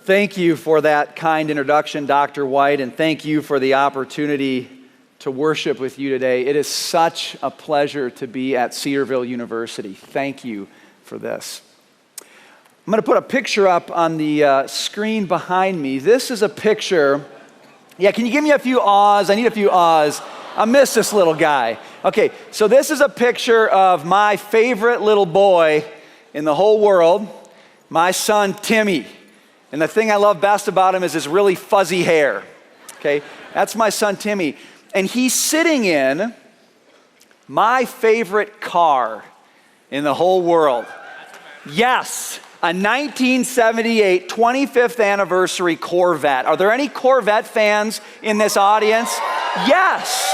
Thank you for that kind introduction, Dr. White, and thank you for the opportunity to worship with you today. It is such a pleasure to be at Cedarville University. Thank you for this. I'm going to put a picture up on the screen behind me. This is a picture. Yeah, can you give me a few ahs? I need a few ahs. I miss this little guy. Okay, so this is a picture of my favorite little boy in the whole world, my son Timmy. And the thing I love best about him is his really fuzzy hair. Okay, that's my son Timmy. And he's sitting in my favorite car in the whole world. Yes, a 1978 25th anniversary Corvette. Are there any Corvette fans in this audience? Yes.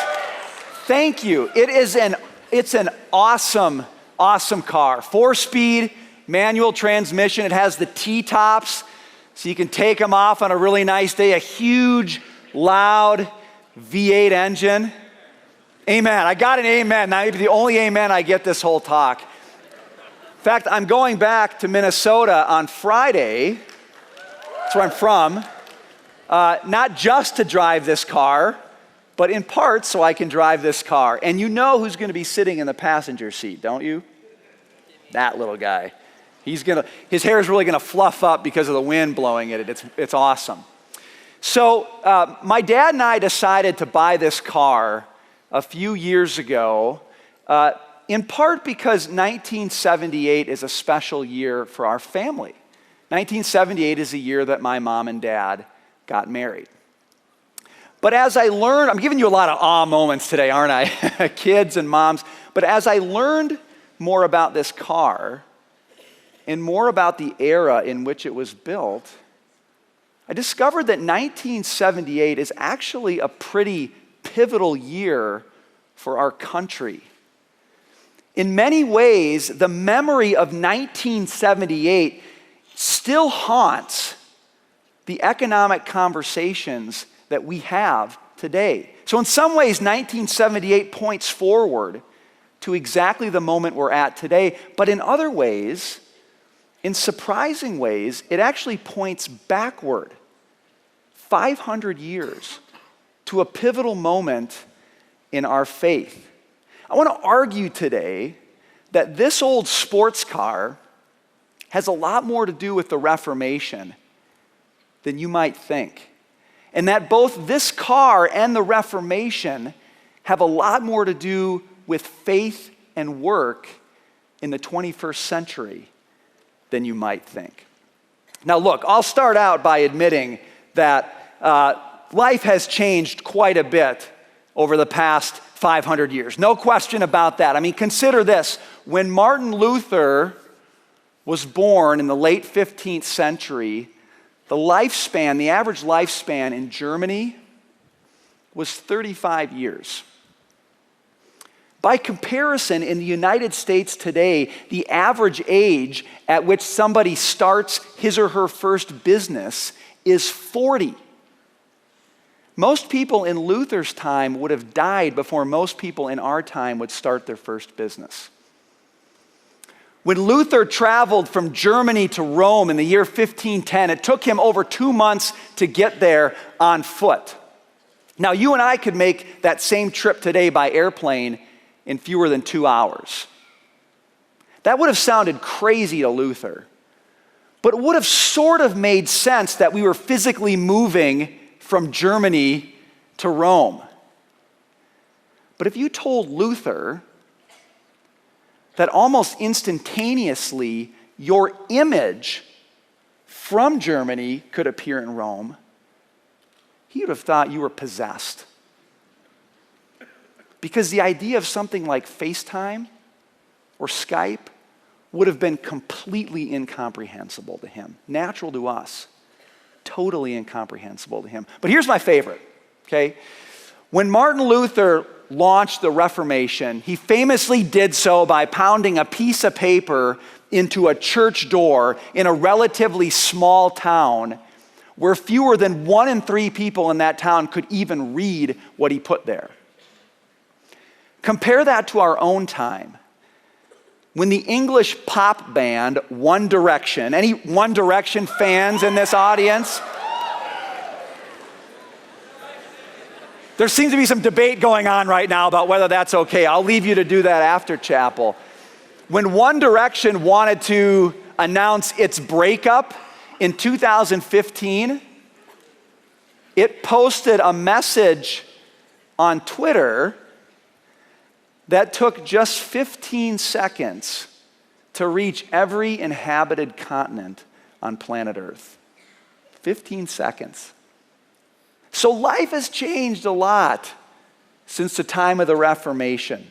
Thank you. It's an awesome car. 4-speed manual transmission. It has the T-tops, so you can take them off on a really nice day. A huge, loud V8 engine. Amen. I got an amen. That may be the only amen I get this whole talk. In fact, I'm going back to Minnesota on Friday. That's where I'm from. Not just to drive this car, but in part so I can drive this car. And you know who's going to be sitting in the passenger seat, don't you? That little guy. His hair is really going to fluff up because of the wind blowing at it. It's awesome. So my dad and I decided to buy this car a few years ago, in part because 1978 is a special year for our family. 1978 is the year that my mom and dad got married. But as I learned, I'm giving you a lot of awe moments today, aren't I? Kids and moms. But as I learned more about this car and more about the era in which it was built, I discovered that 1978 is actually a pretty pivotal year for our country. In many ways, the memory of 1978 still haunts the economic conversations that we have today. So in some ways, 1978 points forward to exactly the moment we're at today, but in other ways, in surprising ways, it actually points backward 500 years to a pivotal moment in our faith. I want to argue today that this old sports car has a lot more to do with the Reformation than you might think. And that both this car and the Reformation have a lot more to do with faith and work in the 21st century than you might think. Now look, I'll start out by admitting that life has changed quite a bit over the past 500 years. No question about that. I mean, consider this. When Martin Luther was born in the late 15th century, the average lifespan in Germany was 35 years. By comparison, in the United States today, the average age at which somebody starts his or her first business is 40. Most people in Luther's time would have died before most people in our time would start their first business. When Luther traveled from Germany to Rome in the year 1510, it took him over 2 months to get there on foot. Now, you and I could make that same trip today by airplane in fewer than 2 hours. That would have sounded crazy to Luther, but it would have sort of made sense that we were physically moving from Germany to Rome. But if you told Luther that almost instantaneously your image from Germany could appear in Rome, he would have thought you were possessed. Because the idea of something like FaceTime or Skype would have been completely incomprehensible to him. Natural to us, totally incomprehensible to him. But here's my favorite, okay? When Martin Luther launched the Reformation, he famously did so by pounding a piece of paper into a church door in a relatively small town where fewer than 1 in 3 people in that town could even read what he put there. Compare that to our own time. when the English pop band One Direction, any One Direction fans in this audience? There seems to be some debate going on right now about whether that's okay. I'll leave you to do that after chapel. When One Direction wanted to announce its breakup in 2015, it posted a message on Twitter that took just 15 seconds to reach every inhabited continent on planet Earth. 15 seconds. So life has changed a lot since the time of the Reformation.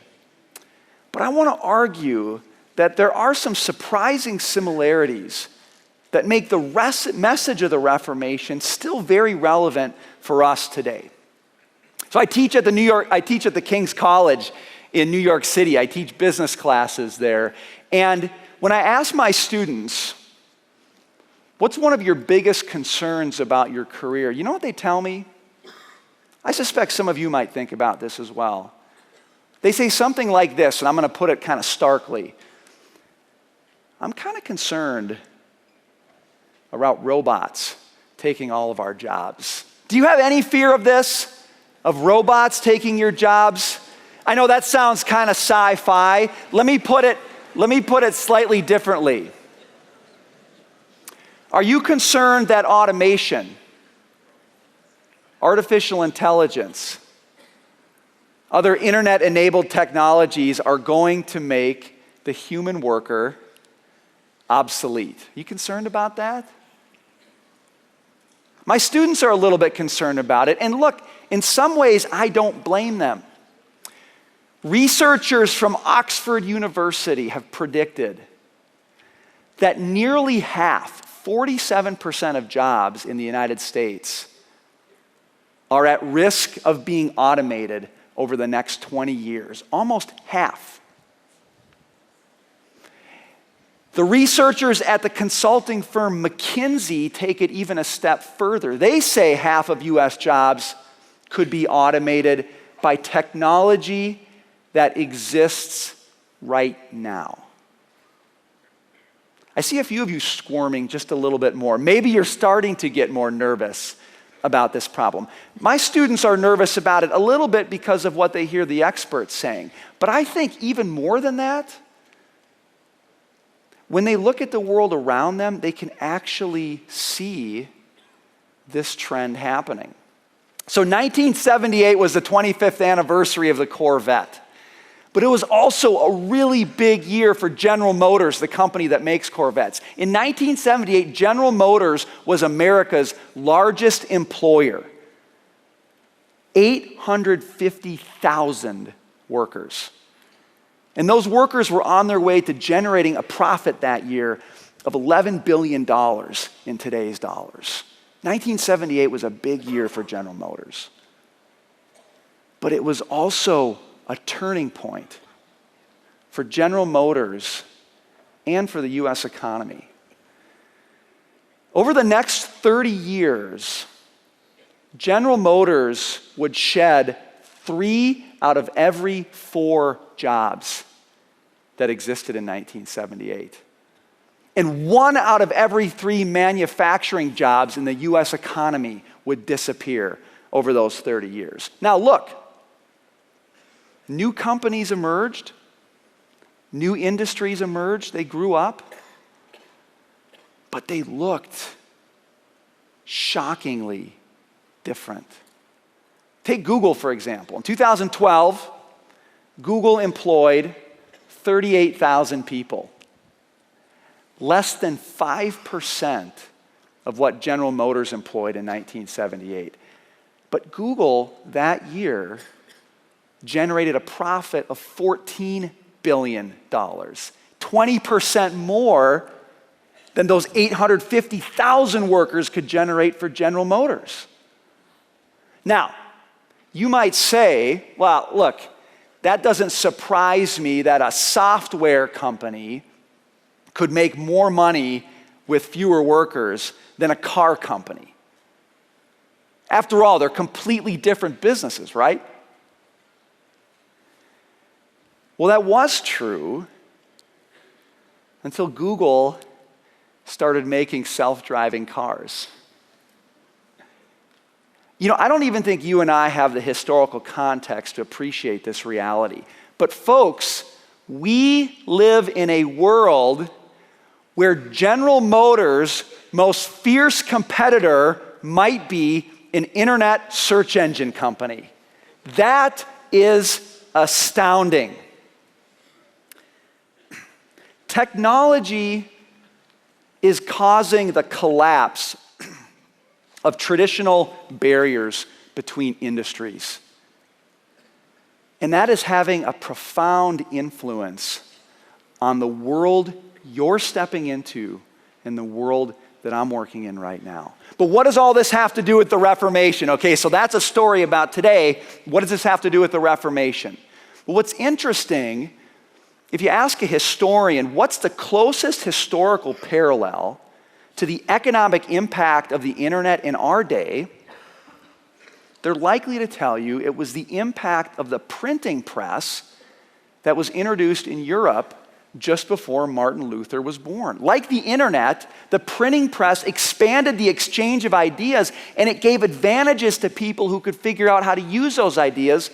But I want to argue that there are some surprising similarities that make the message of the Reformation still very relevant for us today. So I teach at the King's College in New York City. I teach business classes there. And when I ask my students, what's one of your biggest concerns about your career? You know what they tell me? I suspect some of you might think about this as well. They say something like this, and I'm going to put it kind of starkly. I'm kind of concerned about robots taking all of our jobs. Do you have any fear of this? Of robots taking your jobs? I know that sounds kind of sci-fi. Let me put it slightly differently. Are you concerned that automation, artificial intelligence, other internet-enabled technologies are going to make the human worker obsolete? Are you concerned about that? My students are a little bit concerned about it. And look, in some ways, I don't blame them. Researchers from Oxford University have predicted that nearly half, 47% of jobs in the United States are at risk of being automated over the next 20 years. Almost half. The researchers at the consulting firm McKinsey take it even a step further. They say half of U.S. jobs could be automated by technology that exists right now. I see a few of you squirming just a little bit more. Maybe you're starting to get more nervous about this problem. My students are nervous about it a little bit because of what they hear the experts saying. But I think even more than that, when they look at the world around them, they can actually see this trend happening. So 1978 was the 25th anniversary of the Corvette. But it was also a really big year for General Motors, the company that makes Corvettes. In 1978, General Motors was America's largest employer. 850,000 workers. And those workers were on their way to generating a profit that year of $11 billion in today's dollars. 1978 was a big year for General Motors. But it was also a turning point for General Motors and for the U.S. economy. Over the next 30 years, General Motors would shed 3 out of every 4 jobs that existed in 1978. And 1 out of every 3 manufacturing jobs in the U.S. economy would disappear over those 30 years. Now look, new companies emerged, new industries emerged, they grew up, but they looked shockingly different. Take Google, for example. In 2012, Google employed 38,000 people. Less than 5% of what General Motors employed in 1978. But Google that year generated a profit of $14 billion, 20% more than those 850,000 workers could generate for General Motors. Now, you might say, well, look, that doesn't surprise me that a software company could make more money with fewer workers than a car company. After all, they're completely different businesses, right? Well, that was true until Google started making self-driving cars. I don't even think you and I have the historical context to appreciate this reality. But folks, we live in a world where General Motors' most fierce competitor might be an internet search engine company. That is astounding. Technology is causing the collapse of traditional barriers between industries. And that is having a profound influence on the world you're stepping into and the world that I'm working in right now. But what does all this have to do with the Reformation? Okay, so that's a story about today. What does this have to do with the Reformation? Well, what's interesting, if you ask a historian, what's the closest historical parallel to the economic impact of the internet in our day, they're likely to tell you it was the impact of the printing press that was introduced in Europe just before Martin Luther was born. Like the internet, the printing press expanded the exchange of ideas, and it gave advantages to people who could figure out how to use those ideas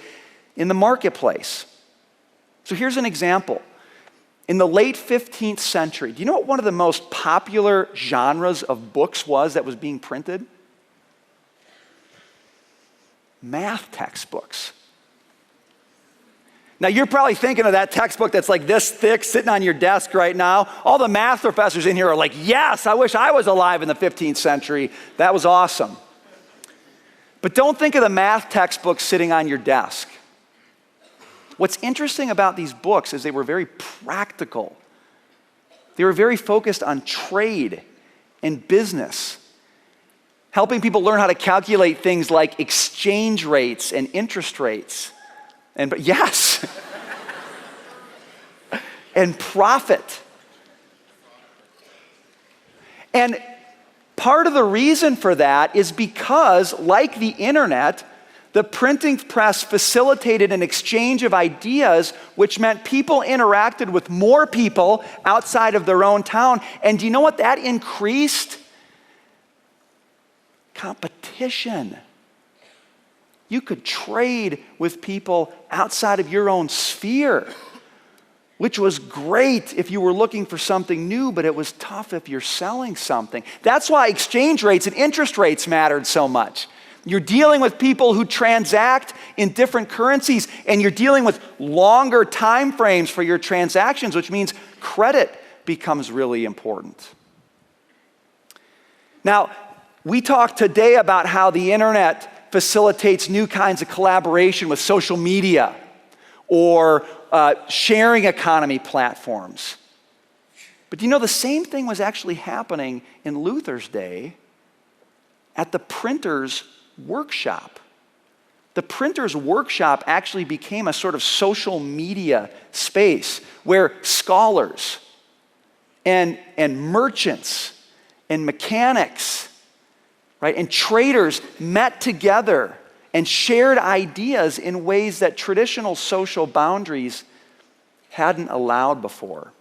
in the marketplace. So here's an example. In the late 15th century, do you know what one of the most popular genres of books was that was being printed? Math textbooks. Now you're probably thinking of that textbook that's like this thick sitting on your desk right now. All the math professors in here are like, yes, I wish I was alive in the 15th century. That was awesome. But don't think of the math textbooks sitting on your desk. What's interesting about these books is they were very practical. They were very focused on trade and business, helping people learn how to calculate things like exchange rates and interest rates. But yes, and profit. And part of the reason for that is because, like the internet, the printing press facilitated an exchange of ideas, which meant people interacted with more people outside of their own town. And do you know what that increased? Competition. You could trade with people outside of your own sphere, which was great if you were looking for something new, but it was tough if you're selling something. That's why exchange rates and interest rates mattered so much. You're dealing with people who transact in different currencies, and you're dealing with longer time frames for your transactions, which means credit becomes really important. Now, we talked today about how the internet facilitates new kinds of collaboration with social media or sharing economy platforms. But the same thing was actually happening in Luther's day at the printer's workshop. The printer's workshop actually became a sort of social media space where scholars and merchants and mechanics, right, and traders met together and shared ideas in ways that traditional social boundaries hadn't allowed before.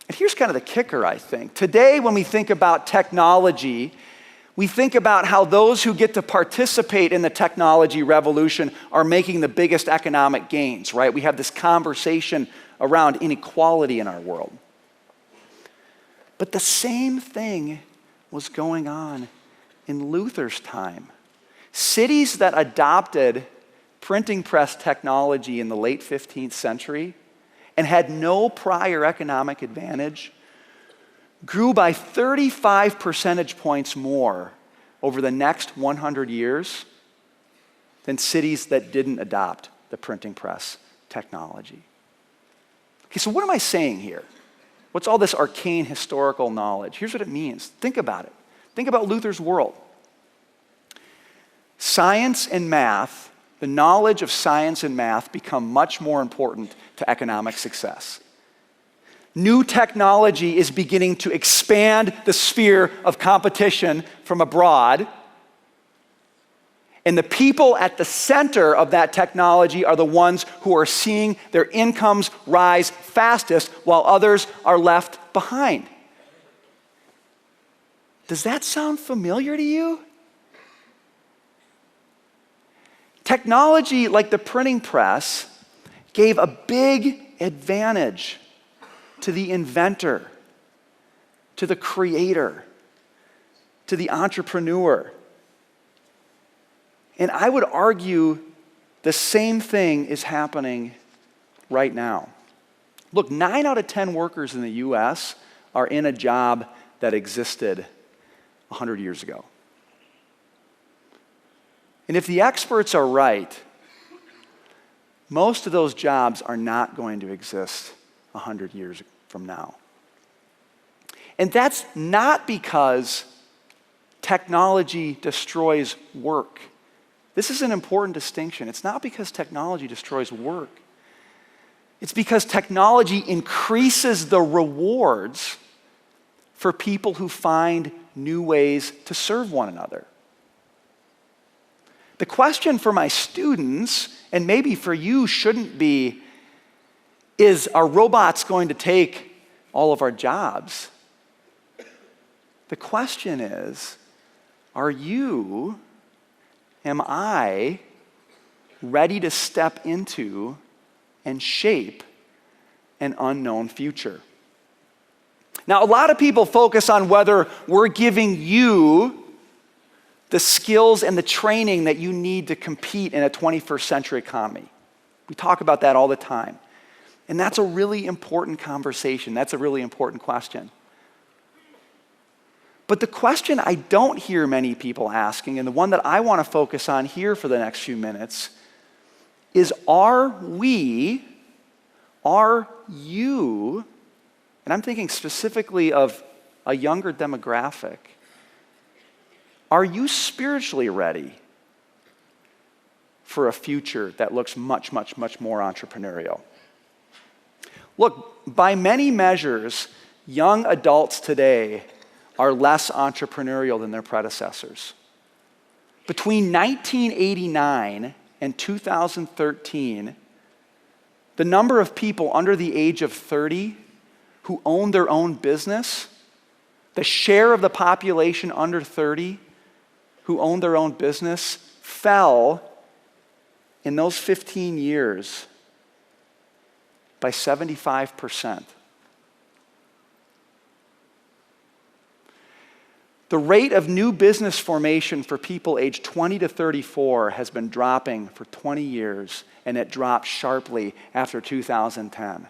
And here's kind of the kicker, I think. Today, when we think about technology, we think about how those who get to participate in the technology revolution are making the biggest economic gains, right? We have this conversation around inequality in our world. But the same thing was going on in Luther's time. Cities that adopted printing press technology in the late 15th century and had no prior economic advantage grew by 35 percentage points more over the next 100 years than cities that didn't adopt the printing press technology. Okay, so what am I saying here? What's all this arcane historical knowledge? Here's what it means. Think about it. Think about Luther's world. Science and math, the knowledge of science and math become much more important to economic success. New technology is beginning to expand the sphere of competition from abroad. And the people at the center of that technology are the ones who are seeing their incomes rise fastest while others are left behind. Does that sound familiar to you? Technology like the printing press gave a big advantage to the inventor, to the creator, to the entrepreneur. And I would argue the same thing is happening right now. Look, 9 out of 10 workers in the US are in a job that existed 100 years ago. And if the experts are right, most of those jobs are not going to exist 100 years from now. And that's not because technology destroys work. This is an important distinction. It's not because technology destroys work. It's because technology increases the rewards for people who find new ways to serve one another. The question for my students, and maybe for you, shouldn't be, are robots going to take all of our jobs? The question is, am I ready to step into and shape an unknown future? Now, a lot of people focus on whether we're giving you the skills and the training that you need to compete in a 21st century economy. We talk about that all the time. And that's a really important conversation. That's a really important question. But the question I don't hear many people asking, and the one that I want to focus on here for the next few minutes, is are you, and I'm thinking specifically of a younger demographic, are you spiritually ready for a future that looks much, much, much more entrepreneurial? Look, by many measures, young adults today are less entrepreneurial than their predecessors. Between 1989 and 2013, the number of people under the age of 30 who own their own business, the share of the population under 30 who own their own business fell in those 15 years by 75%. The rate of new business formation for people aged 20 to 34 has been dropping for 20 years, and it dropped sharply after 2010.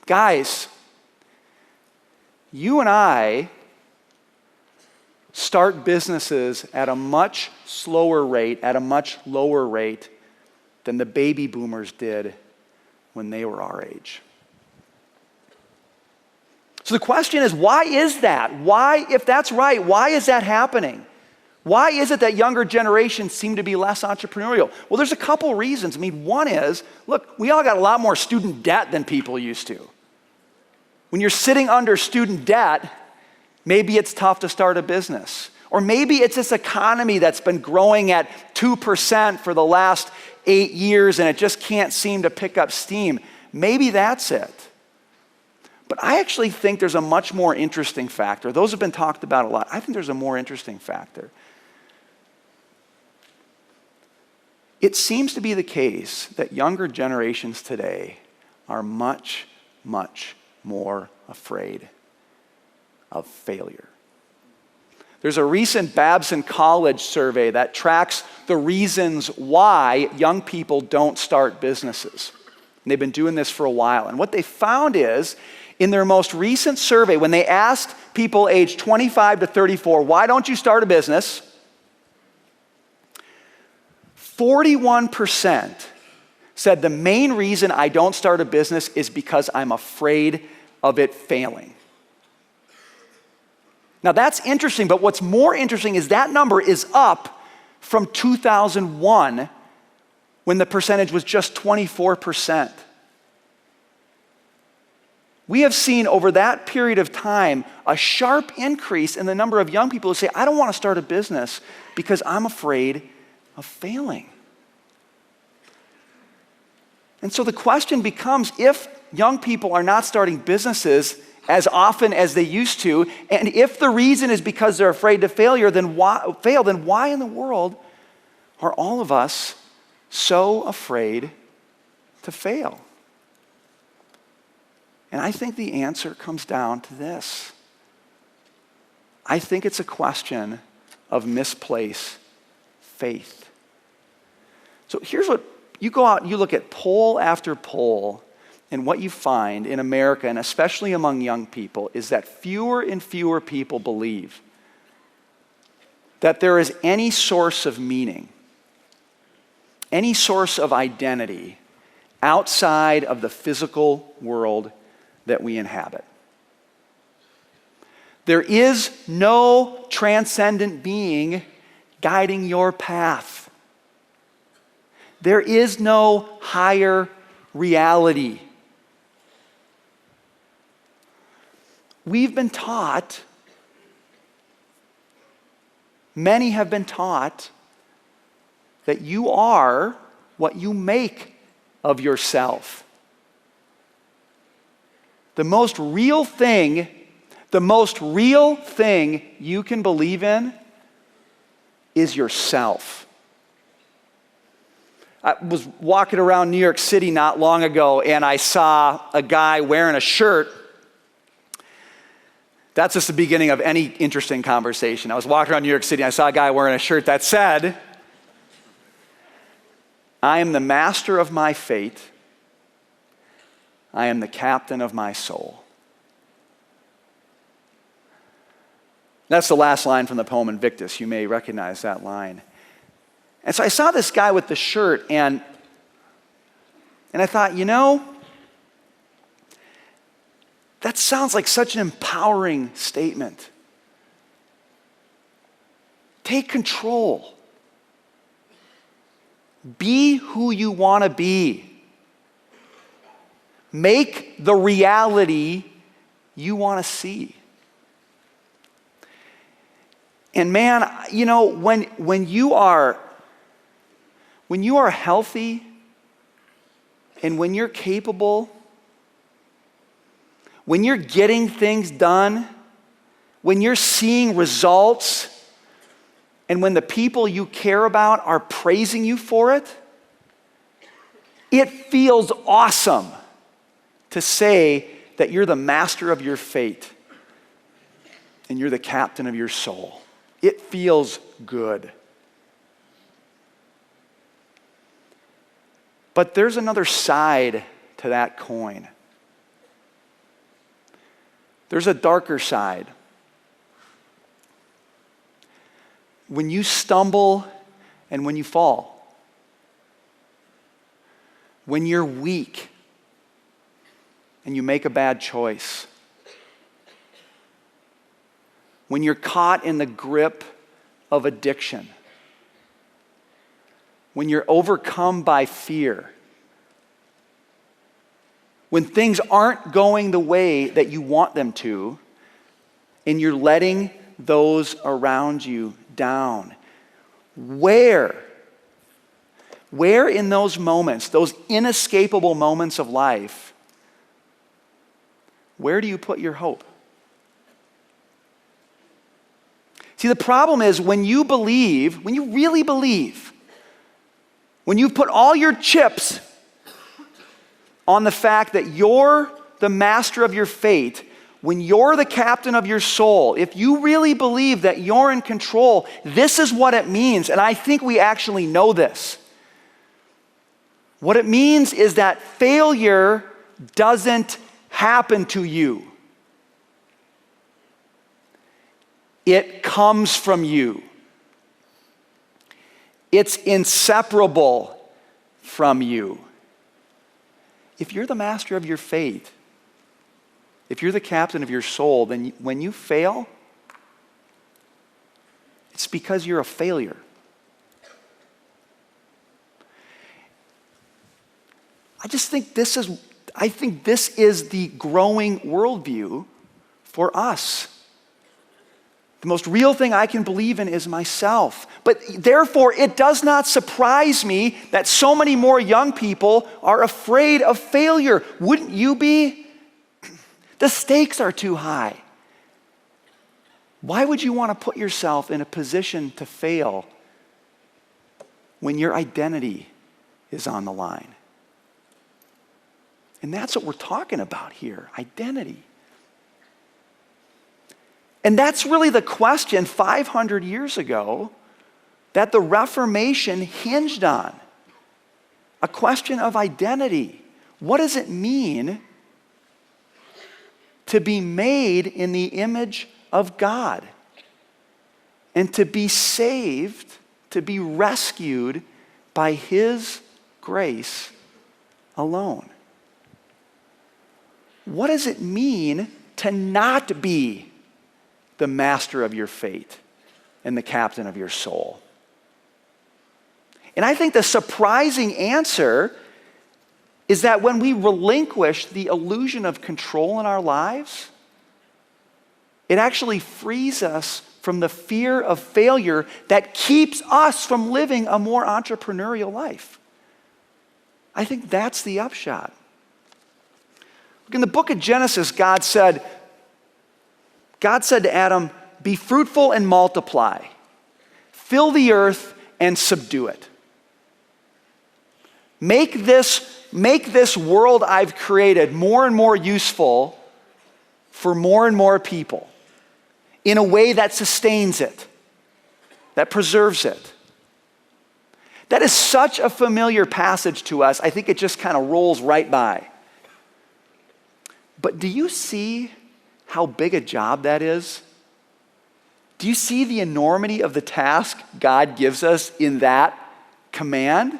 Guys, you and I start businesses at a much slower rate, at a much lower rate than the baby boomers did when they were our age. So the question is, why is that? Why, if that's right, why is that happening? Why is it that younger generations seem to be less entrepreneurial? Well, there's a couple reasons. I mean, one is, look, we all got a lot more student debt than people used to. When you're sitting under student debt, maybe it's tough to start a business. Or maybe it's this economy that's been growing at 2% for the last 8 years and it just can't seem to pick up steam. Maybe that's it. But I actually think there's a much more interesting factor. Those have been talked about a lot. I think there's a more interesting factor. It seems to be the case that younger generations today are much, much more afraid of failure. There's a recent Babson College survey that tracks the reasons why young people don't start businesses. And they've been doing this for a while. And what they found is, in their most recent survey, when they asked people aged 25 to 34, why don't you start a business? 41% said the main reason I don't start a business is because I'm afraid of it failing. Now that's interesting, but what's more interesting is that number is up from 2001 when the percentage was just 24%. We have seen over that period of time a sharp increase in the number of young people who say, I don't want to start a business because I'm afraid of failing. And so the question becomes, if young people are not starting businesses as often as they used to, and if the reason is because they're afraid to fail, then why in the world are all of us so afraid to fail? And I think the answer comes down to this. I think it's a question of misplaced faith. So here's what, you go out and you look at poll after poll, and what you find in America, and especially among young people, is that fewer and fewer people believe that there is any source of meaning, any source of identity outside of the physical world that we inhabit. There is no transcendent being guiding your path. There is no higher reality. We've been taught, many have been taught, that you are what you make of yourself. The most real thing you can believe in is yourself. I was walking around New York City not long ago, and I saw a guy wearing a shirt. That's just the beginning of any interesting conversation. I was walking around New York City, and I saw a guy wearing a shirt that said, "I am the master of my fate. I am the captain of my soul." That's the last line from the poem Invictus. You may recognize that line. And so I saw this guy with the shirt, and I thought, that sounds like such an empowering statement. Take control. Be who you want to be. Make the reality you want to see. And man, when you are healthy and when you're capable, when you're getting things done, when you're seeing results, and when the people you care about are praising you for it, it feels awesome to say that you're the master of your fate and you're the captain of your soul. It feels good. But there's another side to that coin. There's a darker side. When you stumble and when you fall, when you're weak and you make a bad choice, when you're caught in the grip of addiction, when you're overcome by fear, when things aren't going the way that you want them to, and you're letting those around you down, where in those moments, those inescapable moments of life, where do you put your hope? See, the problem is when you really believe, when you put all your chips on the fact that you're the master of your fate, when you're the captain of your soul, if you really believe that you're in control, this is what it means, and I think we actually know this. What it means is that failure doesn't happen to you. It comes from you. It's inseparable from you. If you're the master of your fate, if you're the captain of your soul, then when you fail, it's because you're a failure. I think this is the growing worldview for us. The most real thing I can believe in is myself. But therefore, it does not surprise me that so many more young people are afraid of failure. Wouldn't you be? The stakes are too high. Why would you want to put yourself in a position to fail when your identity is on the line? And that's what we're talking about here, identity. And that's really the question 500 years ago that the Reformation hinged on. A question of identity. What does it mean to be made in the image of God and to be saved, to be rescued by His grace alone? What does it mean to not be the master of your fate and the captain of your soul? And I think the surprising answer is that when we relinquish the illusion of control in our lives, it actually frees us from the fear of failure that keeps us from living a more entrepreneurial life. I think that's the upshot. Look, in the book of Genesis, God said to Adam, "Be fruitful and multiply, fill the earth and subdue it. Make this world I've created more and more useful for more and more people in a way that sustains it, that preserves it." That is such a familiar passage to us. I think it just kind of rolls right by. But do you see how big a job that is? Do you see the enormity of the task God gives us in that command?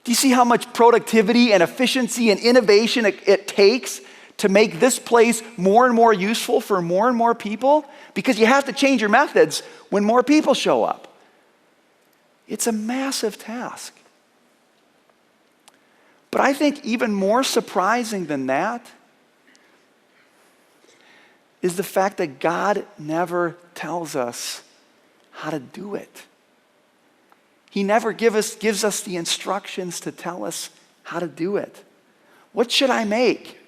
Do you see how much productivity and efficiency and innovation it takes to make this place more and more useful for more and more people? Because you have to change your methods when more people show up. It's a massive task. But I think even more surprising than that is the fact that God never tells us how to do it. He never gives us the instructions to tell us how to do it. What should I make?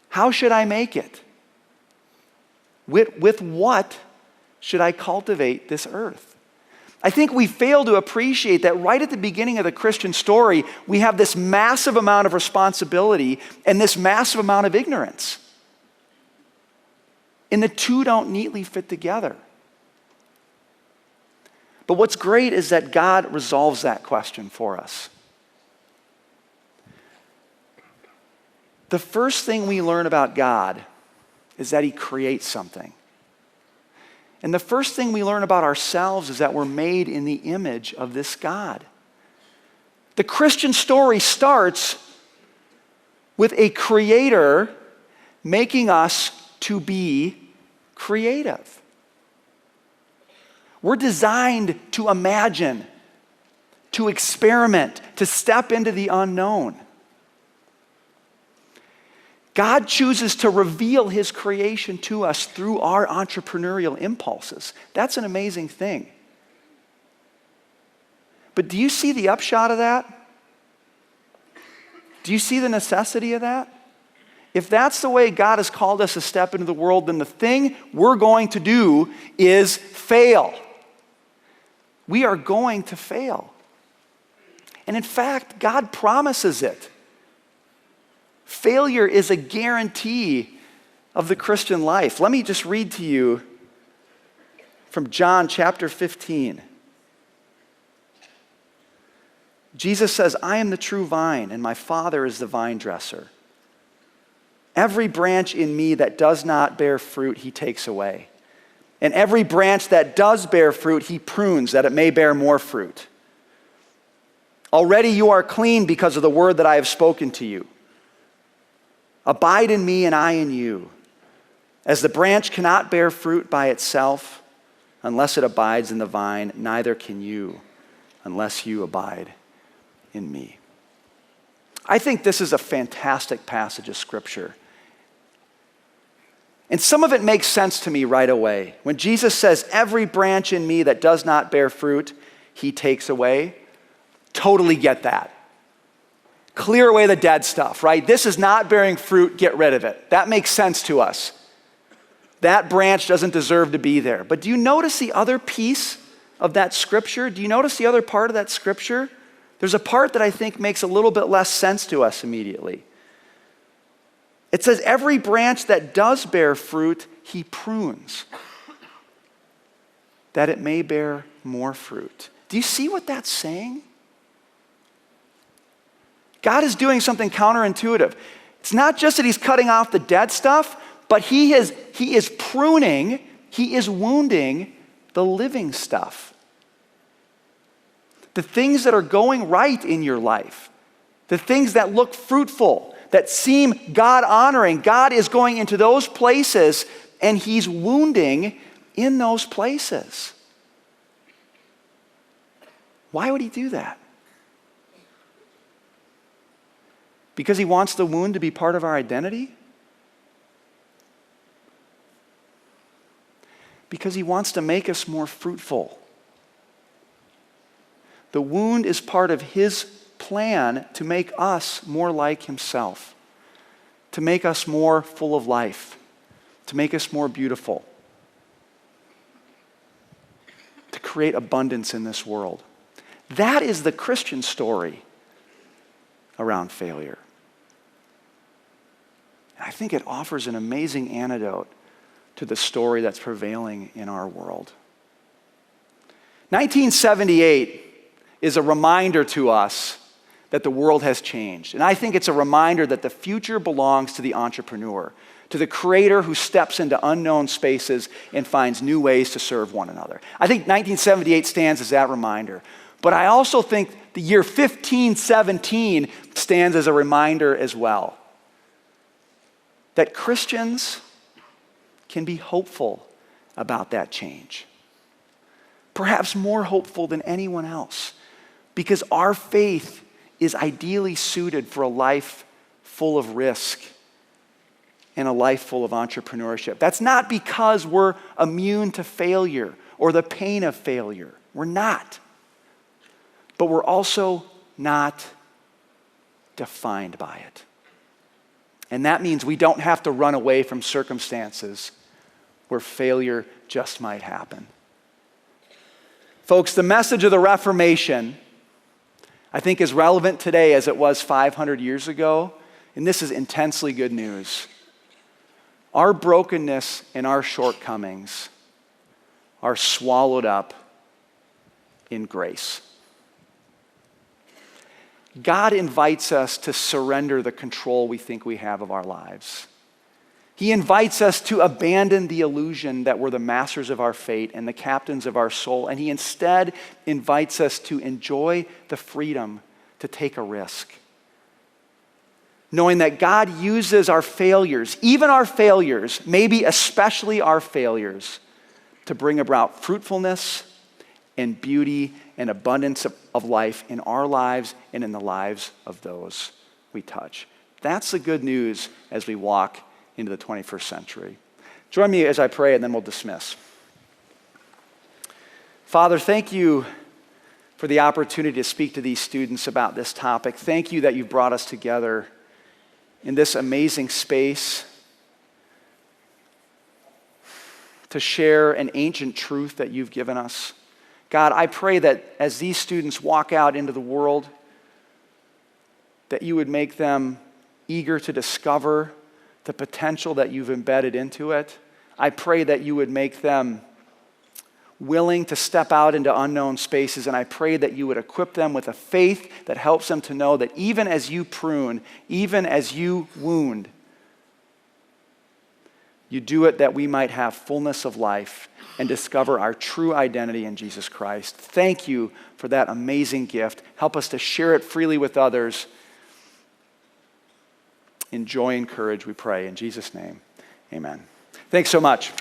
How should I make it? With what should I cultivate this earth? I think we fail to appreciate that right at the beginning of the Christian story, we have this massive amount of responsibility and this massive amount of ignorance. And the two don't neatly fit together. But what's great is that God resolves that question for us. The first thing we learn about God is that He creates something. And the first thing we learn about ourselves is that we're made in the image of this God. The Christian story starts with a creator making us to be creative. We're designed to imagine, to experiment, to step into the unknown. God chooses to reveal His creation to us through our entrepreneurial impulses. That's an amazing thing. But do you see the upshot of that? Do you see the necessity of that? If that's the way God has called us to step into the world, then the thing we're going to do is fail. We are going to fail. And in fact, God promises it. Failure is a guarantee of the Christian life. Let me just read to you from John chapter 15. Jesus says, "I am the true vine, and my Father is the vine dresser. Every branch in me that does not bear fruit, He takes away. And every branch that does bear fruit, He prunes, that it may bear more fruit. Already you are clean because of the word that I have spoken to you. Abide in me and I in you. As the branch cannot bear fruit by itself unless it abides in the vine, neither can you unless you abide in me." I think this is a fantastic passage of Scripture. And some of it makes sense to me right away. When Jesus says, every branch in me that does not bear fruit, he takes away. Totally get that. Clear away the dead stuff, right? This is not bearing fruit, get rid of it. That makes sense to us. That branch doesn't deserve to be there. But do you notice the other piece of that scripture? Do you notice the other part of that scripture? There's a part that I think makes a little bit less sense to us immediately. It says, every branch that does bear fruit, he prunes, that it may bear more fruit. Do you see what that's saying? God is doing something counterintuitive. It's not just that he's cutting off the dead stuff, but he is pruning, he is wounding the living stuff. The things that are going right in your life, the things that look fruitful, that seem God-honoring, God is going into those places and he's wounding in those places. Why would he do that? Because he wants the wound to be part of our identity? Because he wants to make us more fruitful. The wound is part of his plan to make us more like himself, to make us more full of life, to make us more beautiful, to create abundance in this world. That is the Christian story around failure. I think it offers an amazing antidote to the story that's prevailing in our world. 1978 is a reminder to us that the world has changed. And I think it's a reminder that the future belongs to the entrepreneur, to the creator who steps into unknown spaces and finds new ways to serve one another. I think 1978 stands as that reminder. But I also think the year 1517 stands as a reminder as well. That Christians can be hopeful about that change. Perhaps more hopeful than anyone else, because our faith is ideally suited for a life full of risk and a life full of entrepreneurship. That's not because we're immune to failure or the pain of failure. We're not. But we're also not defined by it. And that means we don't have to run away from circumstances where failure just might happen. Folks, the message of the Reformation, I think, is relevant today as it was 500 years ago, and this is intensely good news. Our brokenness and our shortcomings are swallowed up in grace. God invites us to surrender the control we think we have of our lives. He invites us to abandon the illusion that we're the masters of our fate and the captains of our soul, and he instead invites us to enjoy the freedom to take a risk. Knowing that God uses our failures, even our failures, maybe especially our failures, to bring about fruitfulness and beauty and abundance of life in our lives and in the lives of those we touch. That's the good news as we walk into the 21st century. Join me as I pray, and then we'll dismiss. Father, thank you for the opportunity to speak to these students about this topic. Thank you that you've brought us together in this amazing space to share an ancient truth that you've given us. God, I pray that as these students walk out into the world, that you would make them eager to discover the potential that you've embedded into it. I pray that you would make them willing to step out into unknown spaces, and I pray that you would equip them with a faith that helps them to know that even as you prune, even as you wound, you do it that we might have fullness of life and discover our true identity in Jesus Christ. Thank you for that amazing gift. Help us to share it freely with others. In joy and courage, we pray. In Jesus' name, amen. Thanks so much.